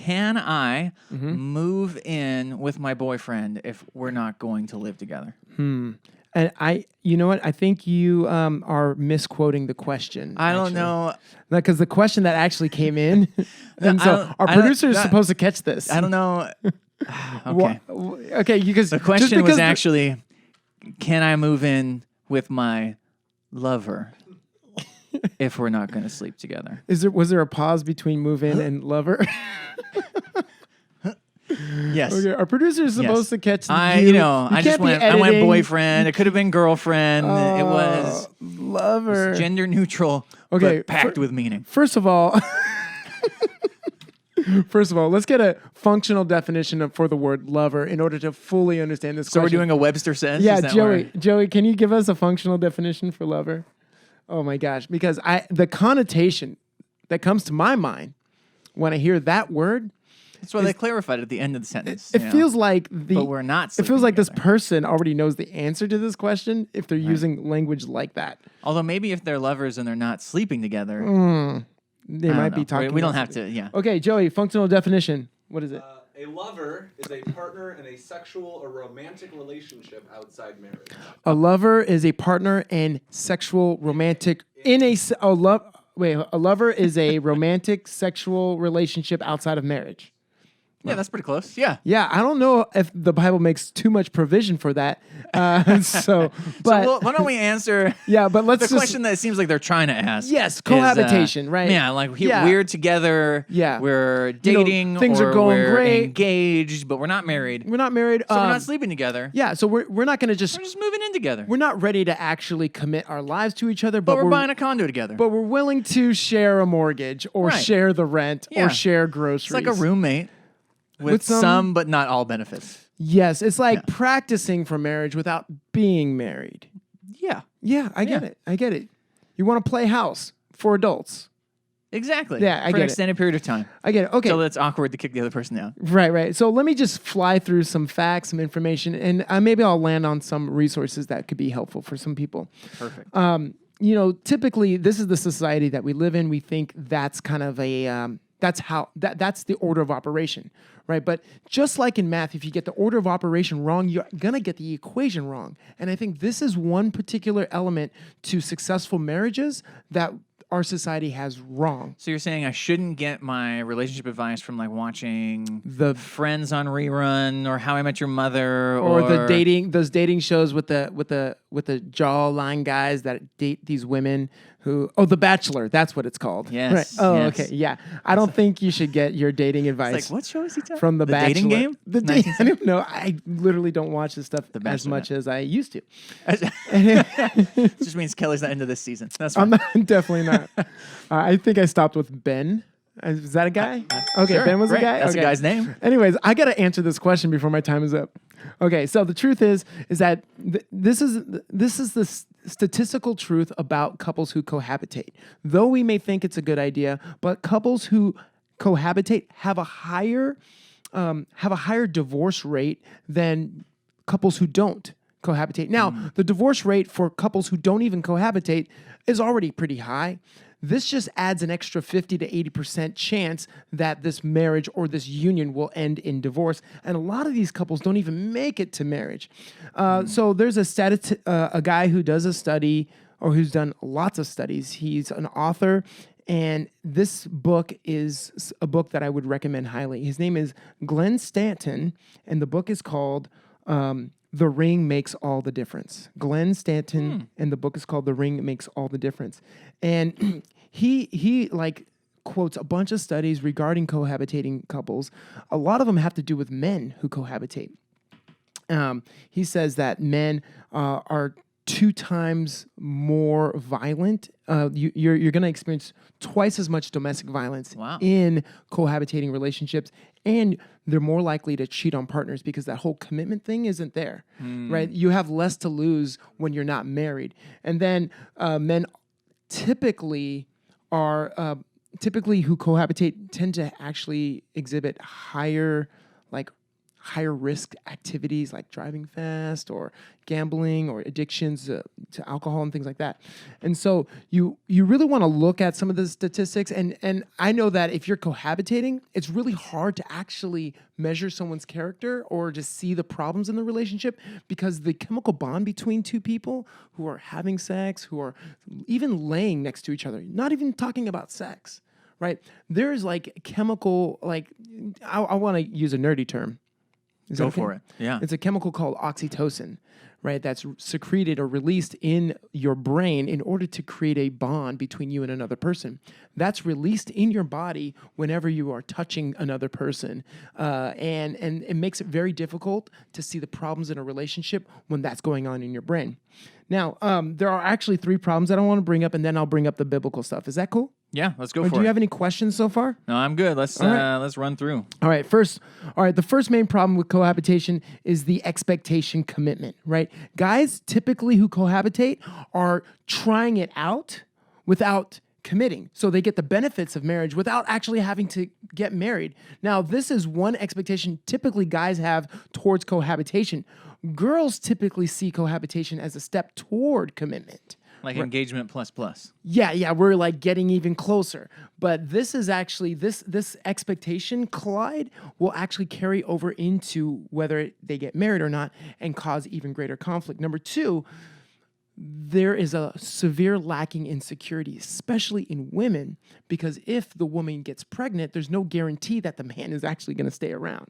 can I move in with my boyfriend if we're not going to live together? And you know what? I think you are misquoting the question. I don't know. Because the question that actually came in, and so our producer is supposed to catch this. I don't know. Okay. Okay, because The question was actually, can I move in with my lover if we're not going to sleep together? Was there a pause between move in and lover? Yes. Okay, our producer is supposed to catch the I went boyfriend. It could have been girlfriend. It was lover. Gender neutral, Okay, but packed with meaning. First of all, let's get a functional definition for the word lover in order to fully understand this So question. we're doing a Webster says? Yeah, Is that Joey, can you give us a functional definition for lover? Oh my gosh, because the connotation that comes to my mind when I hear that word, that's why they clarified at the end of the sentence. it feels like but we're not. It feels like together. this person already knows the answer to this question if they're using language like that. Although maybe if they're lovers and they're not sleeping together, They might be talking. We don't about have to. Yeah. Okay, Joey, functional definition. What is it? A lover is a partner in a sexual or romantic relationship outside marriage. A lover is a partner in sexual romantic a lover is a romantic sexual relationship outside of marriage. Yeah, that's pretty close. Yeah. Yeah, I don't know if the Bible makes too much provision for that. Why don't we answer but let's the question that it seems like they're trying to ask? Yes, cohabitation, right? Yeah, like we're together. Yeah. We're dating. Things are going we're great. Engaged, but we're not married. We're not married. So we're not sleeping together. Yeah, so we're not going to We're just moving in together. we're not ready to actually commit our lives to each other, but we're buying a condo together. But we're willing to share a mortgage or Right. share the rent Yeah. or share groceries. It's like a roommate with some but not all benefits. Yes, it's like practicing for marriage without being married. Yeah. Yeah, I get it. I get it. You want to play house for adults. Exactly. Yeah, I for get an it. extended period of time. I get it. Okay. So that's awkward to kick the other person out. Right. So let me just fly through some facts, some information, and maybe I'll land on some resources that could be helpful for some people. Perfect. Typically, this is the society that we live in. We think that's kind of that's the order of operation, right? But just like in math, if you get the order of operation wrong, you're gonna get the equation wrong. And I think this is one particular element to successful marriages that our society has wrong. So you're saying I shouldn't get my relationship advice from like watching The Friends on rerun or How I Met Your Mother or those dating shows with the jawline guys that date these women who The Bachelor, that's what it's called. Yes, Right. Oh, yes. okay. Yeah. I don't think you should get your dating advice. It's like, what show is he talking From The Bachelor. dating game? I don't know. I literally don't watch this stuff as Bachelor, much as I used to. It just means Kelly's not into this season. That's fine. I'm definitely not. I think I stopped with Ben. Is that a guy? Okay, Sure, Ben was great. a guy? That's Okay. a guy's name. Anyways, I got to answer this question before my time is up. Okay, so the truth is that this is the statistical truth about couples who cohabitate. Though we may think it's a good idea, but couples who cohabitate have a higher divorce rate than couples who don't cohabitate. Now, the divorce rate for couples who don't even cohabitate is already pretty high. This just adds an extra 50 to 80% chance that this marriage or this union will end in divorce. And a lot of these couples don't even make it to marriage. So there's a guy who does a study, or who's done lots of studies. He's an author, and this book is a book that I would recommend highly. His name is Glenn Stanton, and the book is called The Ring Makes All the Difference. Glenn Stanton, and the book is called The Ring Makes All the Difference. And he like quotes a bunch of studies regarding cohabitating couples. A lot of them have to do with men who cohabitate. He says that men are 2 times more violent. You're going to experience twice as much domestic violence in cohabitating relationships, and they're more likely to cheat on partners because that whole commitment thing isn't there, right? You have less to lose when you're not married. And then men typically who cohabitate tend to actually exhibit higher higher risk activities like driving fast or gambling or addictions to alcohol and things like that. And so you really want to look at some of the statistics. And I know that if you're cohabitating, it's really hard to actually measure someone's character or just see the problems in the relationship, because the chemical bond between two people who are having sex, who are even laying next to each other, not even talking about sex, right? There's like chemical, like, I want to use a nerdy term. Is that Go okay? for it. Yeah. It's a chemical called oxytocin, right? That's secreted or released in your brain in order to create a bond between you and another person. That's released in your body whenever you are touching another person. And it makes it very difficult to see the problems in a relationship when that's going on in your brain. Now, there are actually 3 problems that I want to bring up, and then I'll bring up the biblical stuff. Is that cool? Yeah, let's go Or for do you it. have any questions so far? No, I'm good. Let's run through. All right, the first main problem with cohabitation is the expectation commitment, right? Guys typically who cohabitate are trying it out without committing. So they get the benefits of marriage without actually having to get married. Now, this is one expectation typically guys have towards cohabitation. Girls typically see cohabitation as a step toward commitment. Like engagement plus. Yeah, we're like getting even closer. But this is actually this expectation collide will actually carry over into whether they get married or not and cause even greater conflict. Number 2, there is a severe lacking in security, especially in women, because if the woman gets pregnant, there's no guarantee that the man is actually going to stay around.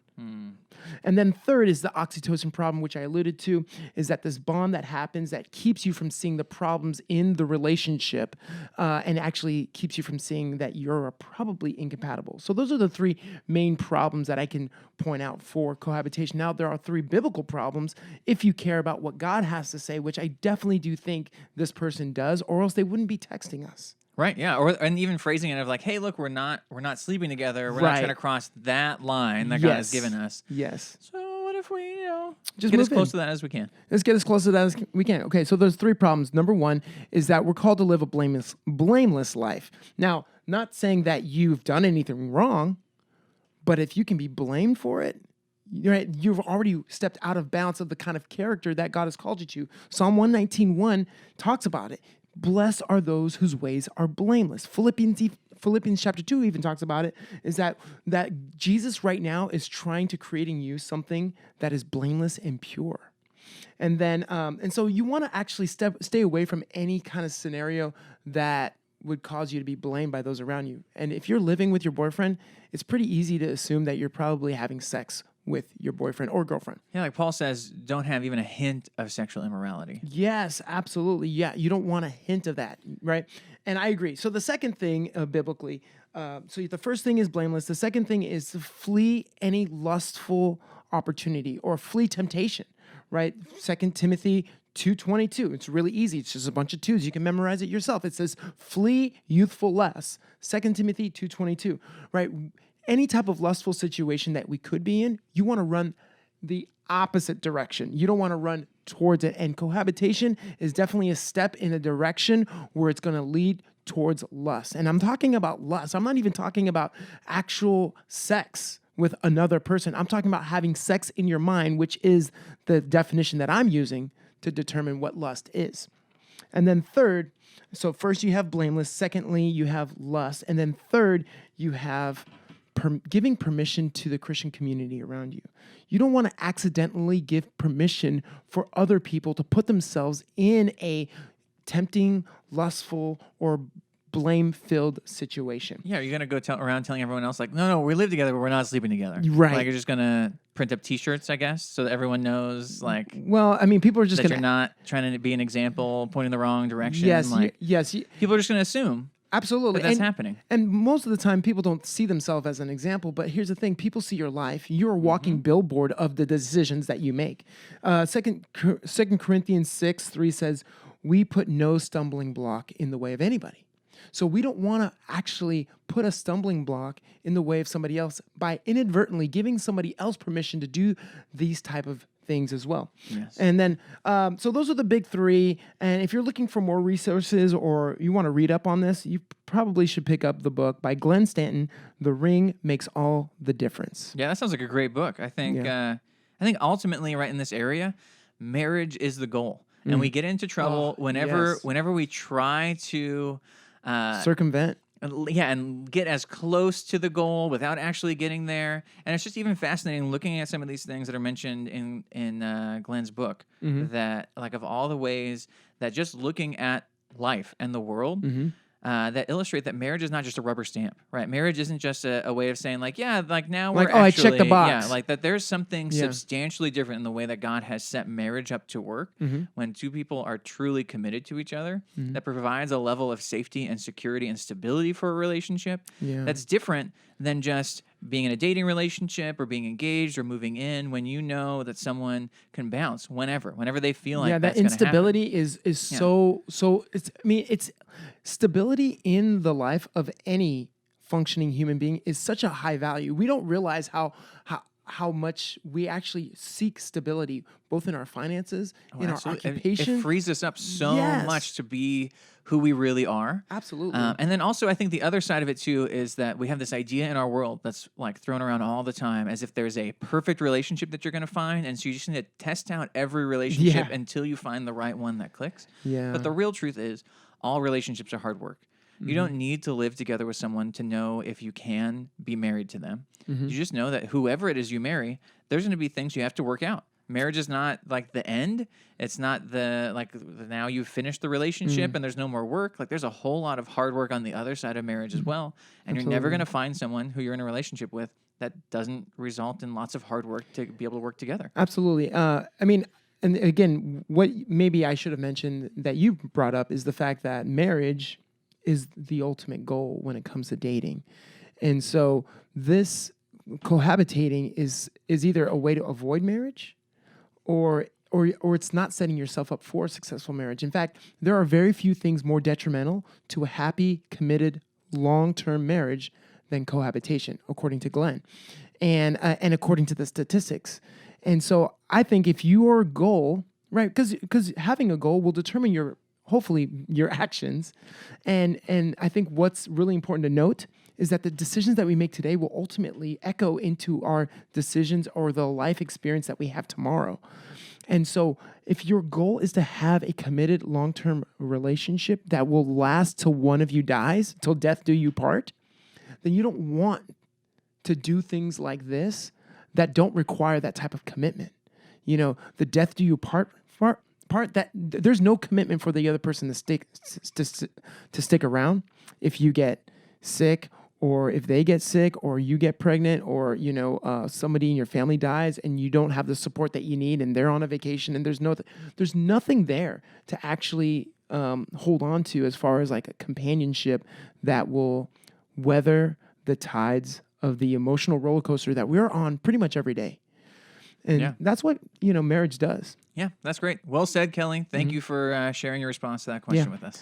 And then third is the oxytocin problem, which I alluded to, is that this bond that happens that keeps you from seeing the problems in the relationship and actually keeps you from seeing that you're probably incompatible. So those are the 3 main problems that I can point out for cohabitation. Now, there are 3 biblical problems if you care about what God has to say, which I definitely do think this person does, or else they wouldn't be texting us. Right, yeah, and even phrasing it of like, "Hey, look, we're not sleeping together. We're not Right. trying to cross that line that God has Yes. given us." Yes. So what if we, Just get as move close in. to that as we can? Let's get as close to that as we can. Okay, so there's 3 problems. Number 1 is that we're called to live a blameless life. Now, not saying that you've done anything wrong, but if you can be blamed for it, right, you've already stepped out of bounds of the kind of character that God has called you to. Psalm 119:1 talks about it. Blessed are those whose ways are blameless. Philippians chapter 2 even talks about it, is that Jesus right now is trying to create in you something that is blameless and pure. And then, and so you want to actually stay away from any kind of scenario that would cause you to be blamed by those around you. And if you're living with your boyfriend, it's pretty easy to assume that you're probably having sex with your boyfriend or girlfriend. Yeah, like Paul says, don't have even a hint of sexual immorality. Yes, absolutely. Yeah, you don't want a hint of that, right? And I agree. So the second thing biblically, so the first thing is blameless. The second thing is to flee any lustful opportunity or flee temptation, right? 2 Timothy 2:22. It's really easy. It's just a bunch of 2s. You can memorize it yourself. It says, flee youthful lusts. 2 Timothy 2:22, right? Any type of lustful situation that we could be in, you want to run the opposite direction. You don't want to run towards it. And cohabitation is definitely a step in a direction where it's going to lead towards lust. And I'm talking about lust. I'm not even talking about actual sex with another person. I'm talking about having sex in your mind, which is the definition that I'm using to determine what lust is. And then third, so first you have blameless. Secondly, you have lust. And then third, you have giving permission to the Christian community around you. You don't want to accidentally give permission for other people to put themselves in a tempting, lustful, or blame-filled situation. Yeah, you're gonna go around telling everyone else like, no, we live together, but we're not sleeping together. Right. Like you're just gonna print up T-shirts, I guess, so that everyone knows like Well, I mean, people are just that going you're not trying to be an example, pointing the wrong direction. Yes, like yes, people are just gonna assume absolutely. that that's happening. And most of the time, people don't see themselves as an example. But here's the thing: people see your life. You're a walking billboard of the decisions that you make. Second Corinthians 6:3 says, "We put no stumbling block in the way of anybody." So we don't want to actually put a stumbling block in the way of somebody else by inadvertently giving somebody else permission to do these type of things as well. Yes. And then, so those are the big three. And if you're looking for more resources or you want to read up on this, you probably should pick up the book by Glenn Stanton, The Ring Makes All the Difference. Yeah, that sounds like a great book. I think ultimately, right in this area, marriage is the goal, and we get into trouble whenever we try to Circumvent. and get as close to the goal without actually getting there. And it's just even fascinating looking at some of these things that are mentioned in Glenn's book. That, like, of all the ways that just looking at life and the world. That illustrate that marriage is not just a rubber stamp, right? Marriage isn't just a way of saying, like, yeah, like now we're Like, oh, I checked the box. Yeah, like that there's something substantially different in the way that God has set marriage up to work when two people are truly committed to each other, that provides a level of safety and security and stability for a relationship that's different than just being in a dating relationship or being engaged or moving in, when you know that someone can bounce whenever they feel like that instability is so it's stability in the life of any functioning human being is such a high value. We don't realize how much we actually seek stability, both in our finances, in our occupation. It frees us up so much to be who we really are. Absolutely. And then also, I think the other side of it too is that we have this idea in our world that's like thrown around all the time as if there's a perfect relationship that you're going to find. And so you just need to test out every relationship until you find the right one that clicks. Yeah. But the real truth is all relationships are hard work. You don't need to live together with someone to know if you can be married to them. You just know that whoever it is you marry, there's going to be things you have to work out. Marriage is not like the end. It's not now you've finished the relationship and there's no more work. Like, there's a whole lot of hard work on the other side of marriage as well. And you're never going to find someone who you're in a relationship with that doesn't result in lots of hard work to be able to work together. Absolutely. I mean, and again, what maybe I should have mentioned that you brought up is the fact that marriage is the ultimate goal when it comes to dating. And so this cohabitating is either a way to avoid marriage or it's not setting yourself up for a successful marriage. In fact, there are very few things more detrimental to a happy, committed, long-term marriage than cohabitation, according to Glenn, and according to the statistics. And so I think if your goal, right, because having a goal will determine hopefully your actions. And I think what's really important to note is that the decisions that we make today will ultimately echo into our decisions or the life experience that we have tomorrow. And so if your goal is to have a committed long-term relationship that will last till one of you dies, till death do you part, then you don't want to do things like this that don't require that type of commitment. You know, the death do you part that there's no commitment for the other person to stick around if you get sick, or if they get sick, or you get pregnant, or somebody in your family dies and you don't have the support that you need, and they're on a vacation, and there's nothing there to actually hold on to as far as like a companionship that will weather the tides of the emotional roller coaster that we're on pretty much every day. And that's what marriage does. Yeah, that's great. Well said, Kelly. Thank you for sharing your response to that question with us.